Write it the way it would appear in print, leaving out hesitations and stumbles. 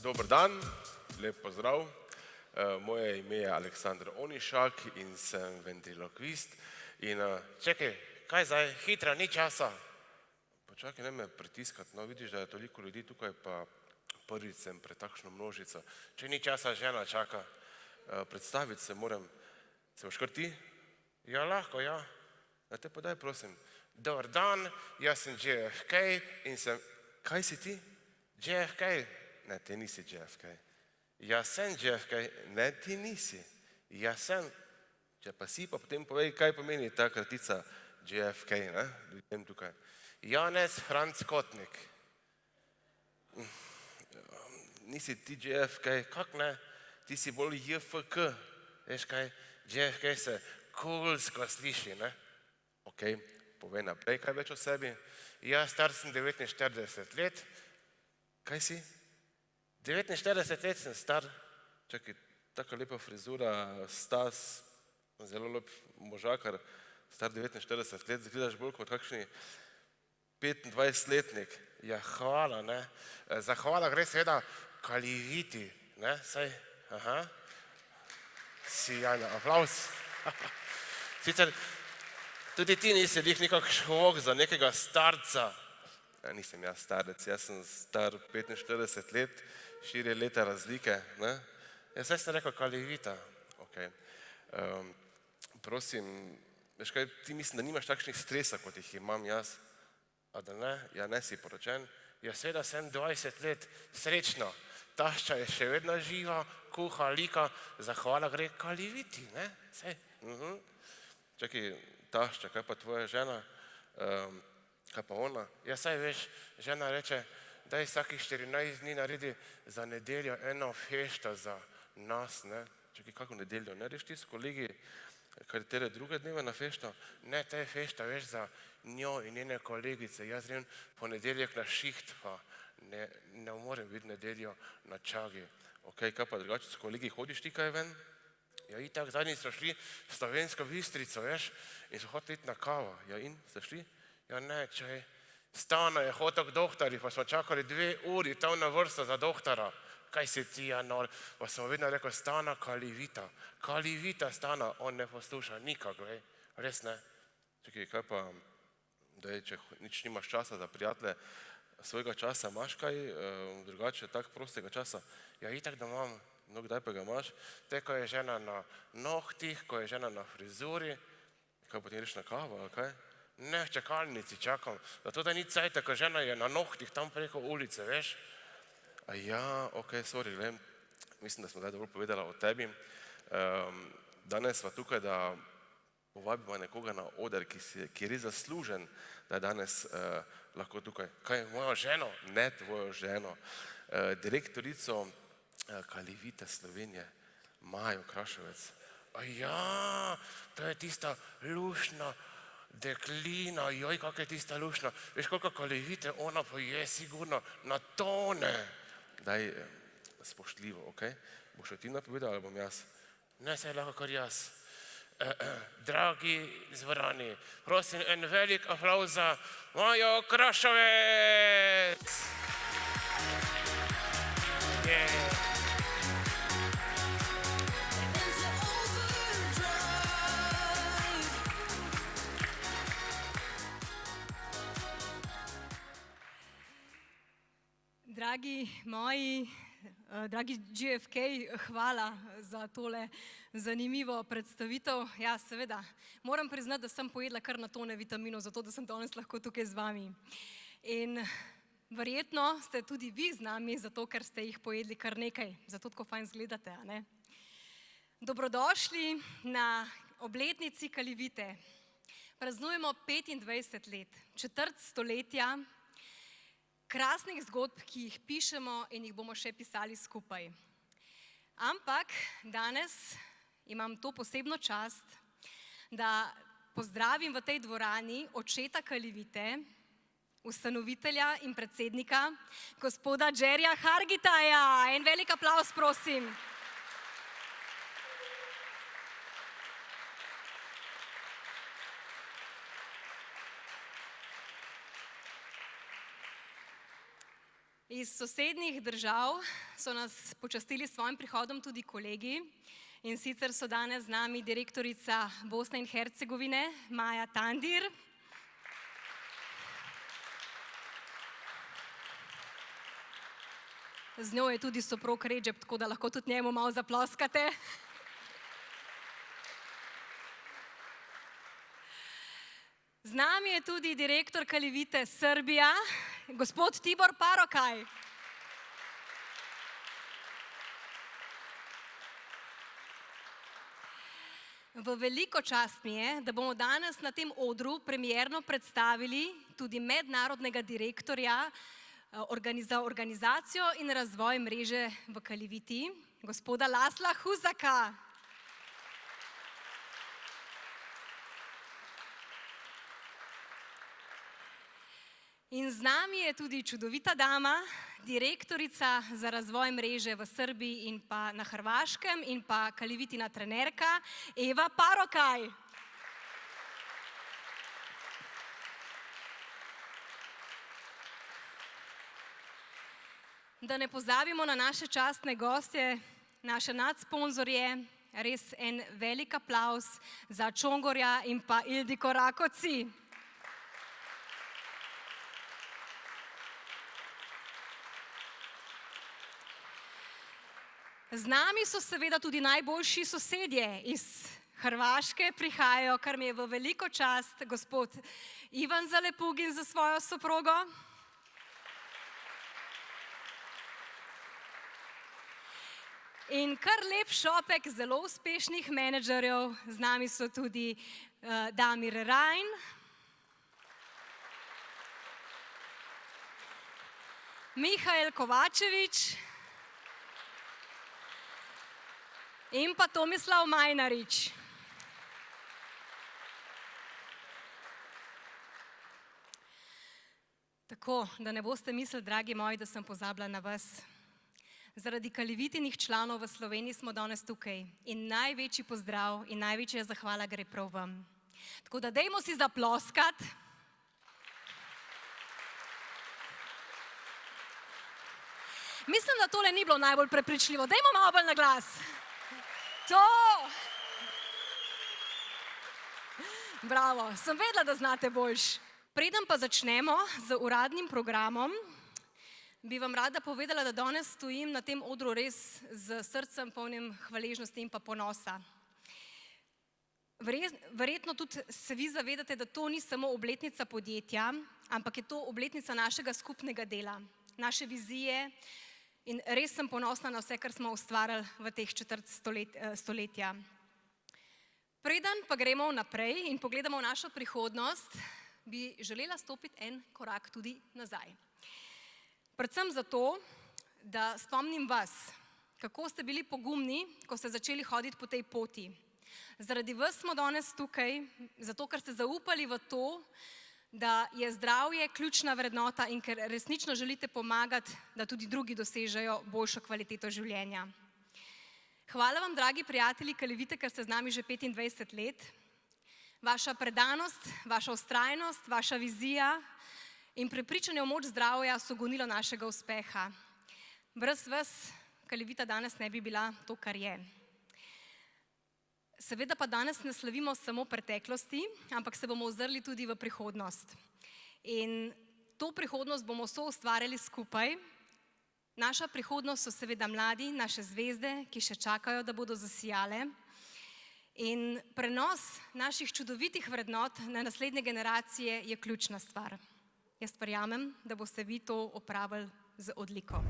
Dober dan, lep pozdrav. Moje ime je Aleksandar Onišak in sem ventriloquist. Čakaj, kaj zdaj, hitro, ni časa. Počakaj, ne me pritiskati, no vidiš, da je toliko ljudi tukaj, pa prvič sem pred takšno množico. Če ni časa, žena čaka. Predstaviti se moram, se boš kar ti? Ja, lahko, ja. Ja, te pa daj, prosim. Dobar dan, jaz sem JFK in sem... Kaj si ti? JFK? Ne, ti nisi JFK. Jaz sem JFK. Ne, ti nisi. Jaz sem. Če pa si, pa potem povej, kaj pomeni ta kratica JFK, ne? Ljudem tukaj. Janez Franc Kotnik. Nisi ti JFK. Kak ne? Ti si bolj JFK. Veš kaj, JFK se kulsko sliši, ne? Ok, povej naprej, kaj več o sebi. Jaz star sem 49 let. Kaj si? 49 let sem star. Čakaj, taka lepa frizura, Stas, zelo lep možakar, star 49 let, zgledaš bolj kot kakšni 25-letnik. Ja, hvala, ne. Zahvala gre seveda Kaliviti, ne, saj, aha. Sijajno, aplavz. Sicer, tudi ti nisi lih nekak šok za nekega starca. Ja, nisem jaz starec, jaz sem star 45 let, 4 leta razlike, ne? Ja, saj sem rekel Kalivita. Ok. Prosim, veš kaj, ti mislim, da nimaš takšnih stresa, kot jih imam jaz. A da ne? Ja, ne si poročen? Ja, seveda sem 20 let, srečno. Tašča je še vedno živa, kuha, lika, zahvala gre Kaliviti, ne? Saj. Čakaj, tašča, kaj pa tvoja žena? Kaj pa ona? Ja, saj veš, žena reče, daj vsakih 14 dni naredi za nedeljo eno fešto za nas, ne? Čakaj, kako nedeljo? Ne reš ti s kolegi katere druge dneve na fešto? Ne, to je fešta, veš, za njo in njene kolegice. Jaz grem ponedeljek na šiht, pa ne morem biti nedeljo na čagi. Ok, kaj pa drugače, s kolegi hodiš ti kaj ven? Ja, itak, zadnji so šli v Slovensko Bistrico, veš, in so hoteli iti na kavo. Ja, in ste šli? Ja, ne, čaj. Stana je hotel k doktorju, pa smo čakali 2 uri tam na vrsto za doktora. Kaj si ti, ja, nor? Pa sem vedno rekel, Stana Kalivita. Kalivita Stana, on ne posluša nikak, vej. Res ne. Čakaj, kaj pa, daj, če nič nimaš časa za prijatelje, svojega časa imaš kaj, drugače tak prostega časa? Ja, itak, da imam. No, kdaj pa ga imaš? Te, ko je žena na nohtih, ko je žena na frizuri. Kaj potem greš na kavo, ali kaj? Ne, v čakalnici čakam. Zato, da ni cajta, ko žena je na nohtih tam preko ulice, veš. A ja, ok, sorry, gled, mislim, da smo zdaj dobro povedala o tebi. Danes sva tukaj, da povabimo nekoga na oder, ki je res zaslužen, da je danes lahko tukaj. Kaj, mojo ženo? Ne tvojo ženo. Direktorico Kalivite Slovenije, Majo Kraševec. A ja, to je tista lušna deklina, joj, kak je tista lušna. Veš, koliko Kalivite ona poje sigurno na tone. Daj, spoštljivo, ok? Boš ti napovedal, ali bom jaz? Ne, saj lahko kar jaz. Dragi zvorani, prosim en velik aplavz za Majo Kraševec. Dragi moji, dragi JFK, hvala za tole zanimivo predstavitev. Ja, seveda, moram priznati, da sem pojedla kar na tone vitaminov, zato da sem danes lahko tukaj z vami. In verjetno ste tudi vi z nami, zato ker ste jih pojedli kar nekaj, zato tako fajn izgledate, a ne? Dobrodošli na obletnici Kalivite. Praznujemo 25 let, četrt stoletja, krasnih zgodb, ki jih pišemo in jih bomo še pisali skupaj. Ampak danes imam to posebno čast, da pozdravim v tej dvorani očeta Kalivite, ustanovitelja in predsednika, gospoda Jerryja Hargitaja. En velik aplavz, prosim. Iz sosednjih držav so nas počastili s svojim prihodom tudi kolegi, in sicer so danes z nami direktorica Bosne in Hercegovine, Maja Tandir. Z njo je tudi soprog Redžep, tako da lahko tudi njemu malo zaploskate. Z nami je tudi direktor Kalivite Srbija, gospod Tibor Parokaj. V veliko čast mi je, da bomo danes na tem odru premierno predstavili tudi mednarodnega direktorja za organizacijo in razvoj mreže v Kaliviti, gospoda Lasla Huzaka. In z nami je tudi čudovita dama, direktorica za razvoj mreže v Srbiji in pa na Hrvaškem in pa Kalivitina trenerka Eva Parokaj. Da ne pozabimo na naše častne gostje, naše nadsponzorje, res en velik aplavz za Čongorja in pa Ildiko Rakoci. Z nami so seveda tudi najboljši sosedje iz Hrvaške, prihajajo, kar mi je v veliko čast, gospod Ivan Zalepugin za svojo soprogo. In kar lep šopek zelo uspešnih menedžerjev, z nami so tudi Damir Rajn, Mihael Kovačevič in pa Tomislav Majnarič. Tako, da ne boste mislili, dragi moji, da sem pozabila na vas. Zaradi Kalivitinih članov v Sloveniji smo danes tukaj in največji pozdrav in največja zahvala gre prav vam. Tako da dajmo si zaploskati. Mislim, da tole ni bilo najbolj prepričljivo. Dajmo malo bolj na glas. To! Bravo, sem vedela, da znate boljš. Preden pa začnemo z uradnim programom, bi vam rada povedala, da danes stojim na tem odru res z srcem polnim hvaležnosti in pa ponosa. Verjetno tudi se vi zavedate, da to ni samo obletnica podjetja, ampak je to obletnica našega skupnega dela, naše vizije in res sem ponosna na vse, kar smo ustvarili v teh četrt stoletja. Preden pa gremo naprej in pogledamo v našo prihodnost, bi želela stopiti en korak tudi nazaj. Predvsem zato, da spomnim vas, kako ste bili pogumni, ko ste začeli hoditi po tej poti. Zaradi vas smo danes tukaj, zato ker ste zaupali v to, da je zdravje ključna vrednota in ker resnično želite pomagati, da tudi drugi dosežejo boljšo kvaliteto življenja. Hvala vam, dragi prijatelji Kalivite, ker ste z nami že 25 let. Vaša predanost, vaša vztrajnost, vaša vizija in prepričanje v moč zdravja so gonilo našega uspeha. Brez vas Kalivita danes ne bi bila to, kar je. Seveda pa danes ne slavimo samo preteklosti, ampak se bomo ozrli tudi v prihodnost. In to prihodnost bomo soustvarjali skupaj. Naša prihodnost so seveda mladi, naše zvezde, ki še čakajo, da bodo zasijale. In prenos naših čudovitih vrednot na naslednje generacije je ključna stvar. Jaz verjamem, da boste vi to opravili z odliko.